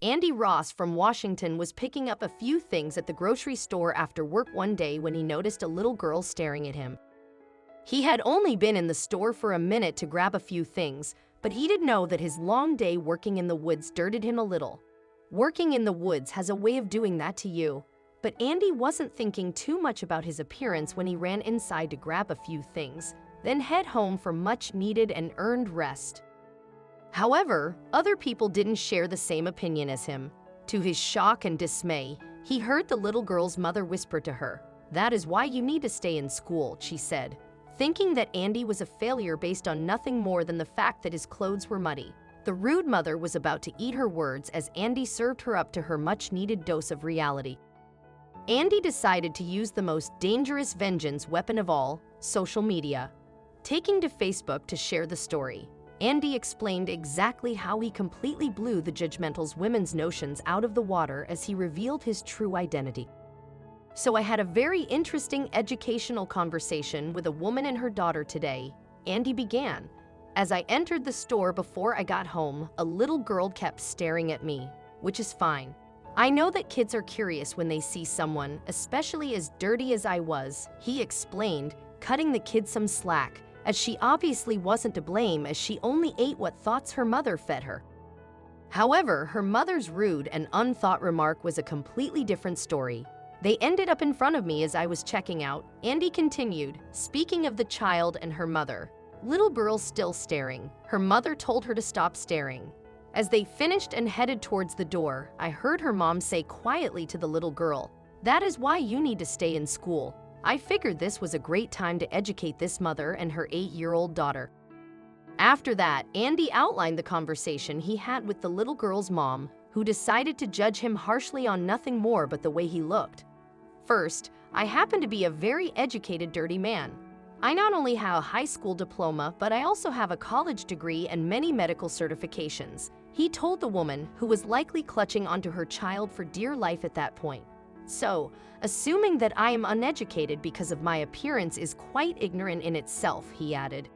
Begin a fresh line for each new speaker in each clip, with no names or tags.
Andy Ross from Washington was picking up a few things at the grocery store after work one day when he noticed a little girl staring at him. He had only been in the store for a minute to grab a few things, but he didn't know that his long day working in the woods dirtied him a little. Working in the woods has a way of doing that to you. But Andy wasn't thinking too much about his appearance when he ran inside to grab a few things, then head home for much-needed and earned rest. However, other people didn't share the same opinion as him. To his shock and dismay, he heard the little girl's mother whisper to her, "That is why you need to stay in school," she said, thinking that Andy was a failure based on nothing more than the fact that his clothes were muddy. The rude mother was about to eat her words as Andy served her up to her much-needed dose of reality. Andy decided to use the most dangerous vengeance weapon of all, social media. Taking to Facebook to share the story, Andy explained exactly how he completely blew the judgmental women's notions out of the water as he revealed his true identity. "So I had a very interesting educational conversation with a woman and her daughter today," Andy began. "As I entered the store before I got home, a little girl kept staring at me, which is fine. I know that kids are curious when they see someone, especially as dirty as I was," he explained, cutting the kid some slack, as she obviously wasn't to blame as she only ate what thoughts her mother fed her. However, her mother's rude and unthought remark was a completely different story. "They ended up in front of me as I was checking out," Andy continued, speaking of the child and her mother. Little girl still staring. Her mother told her to stop staring. As they finished and headed towards the door, I heard her mom say quietly to the little girl, "That is why you need to stay in school." I figured this was a great time to educate this mother and her 8-year-old daughter. After that, Andy outlined the conversation he had with the little girl's mom, who decided to judge him harshly on nothing more but the way he looked. "First, I happen to be a very educated, dirty man. I not only have a high school diploma, but I also have a college degree and many medical certifications," he told the woman, who was likely clutching onto her child for dear life at that point. "So, assuming that I am uneducated because of my appearance is quite ignorant in itself," he added.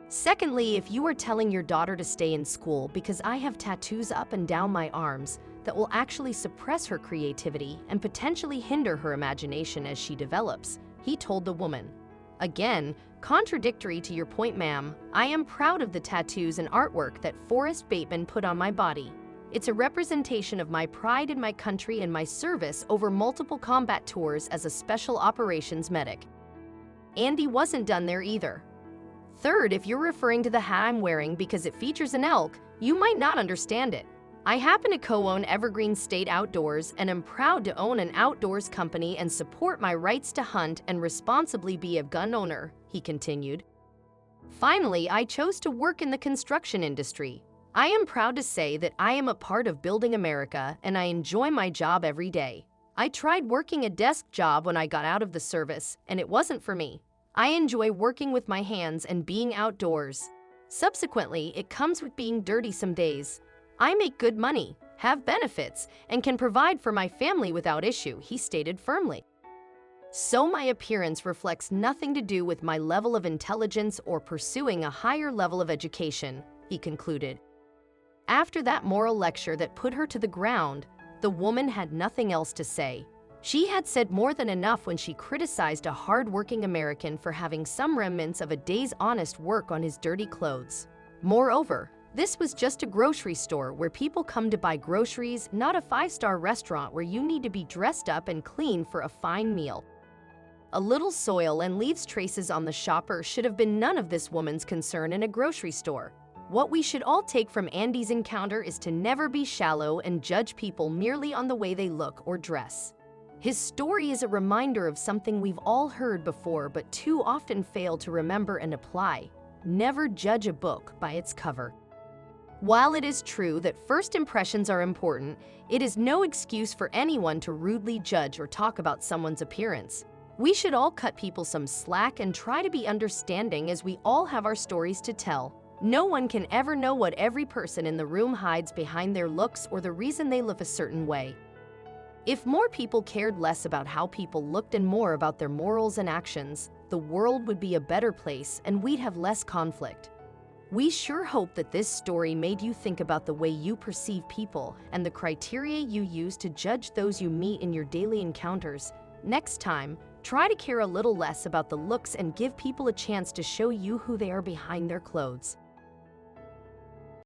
"Secondly, if you are telling your daughter to stay in school because I have tattoos up and down my arms that will actually suppress her creativity and potentially hinder her imagination as she develops," he told the woman. "Again, contradictory to your point, ma'am, I am proud of the tattoos and artwork that Forrest Bateman put on my body. It's a representation of my pride in my country and my service over multiple combat tours as a special operations medic." Andy wasn't done there either. "Third, if you're referring to the hat I'm wearing because it features an elk, you might not understand it. I happen to co-own Evergreen State Outdoors and am proud to own an outdoors company and support my rights to hunt and responsibly be a gun owner," he continued. "Finally, I chose to work in the construction industry. I am proud to say that I am a part of building America and I enjoy my job every day. I tried working a desk job when I got out of the service, and it wasn't for me. I enjoy working with my hands and being outdoors. Subsequently, it comes with being dirty some days. I make good money, have benefits, and can provide for my family without issue," he stated firmly. "So my appearance reflects nothing to do with my level of intelligence or pursuing a higher level of education," he concluded. After that moral lecture that put her to the ground, the woman had nothing else to say. She had said more than enough when she criticized a hard-working American for having some remnants of a day's honest work on his dirty clothes. Moreover, this was just a grocery store where people come to buy groceries, not a 5-star restaurant where you need to be dressed up and clean for a fine meal. A little soil and leaves traces on the shopper should have been none of this woman's concern in a grocery store. What we should all take from Andy's encounter is to never be shallow and judge people merely on the way they look or dress. His story is a reminder of something we've all heard before but too often fail to remember and apply. Never judge a book by its cover. While it is true that first impressions are important, it is no excuse for anyone to rudely judge or talk about someone's appearance. We should all cut people some slack and try to be understanding as we all have our stories to tell. No one can ever know what every person in the room hides behind their looks or the reason they look a certain way. If more people cared less about how people looked and more about their morals and actions, the world would be a better place and we'd have less conflict. We sure hope that this story made you think about the way you perceive people and the criteria you use to judge those you meet in your daily encounters. Next time, try to care a little less about the looks and give people a chance to show you who they are behind their clothes.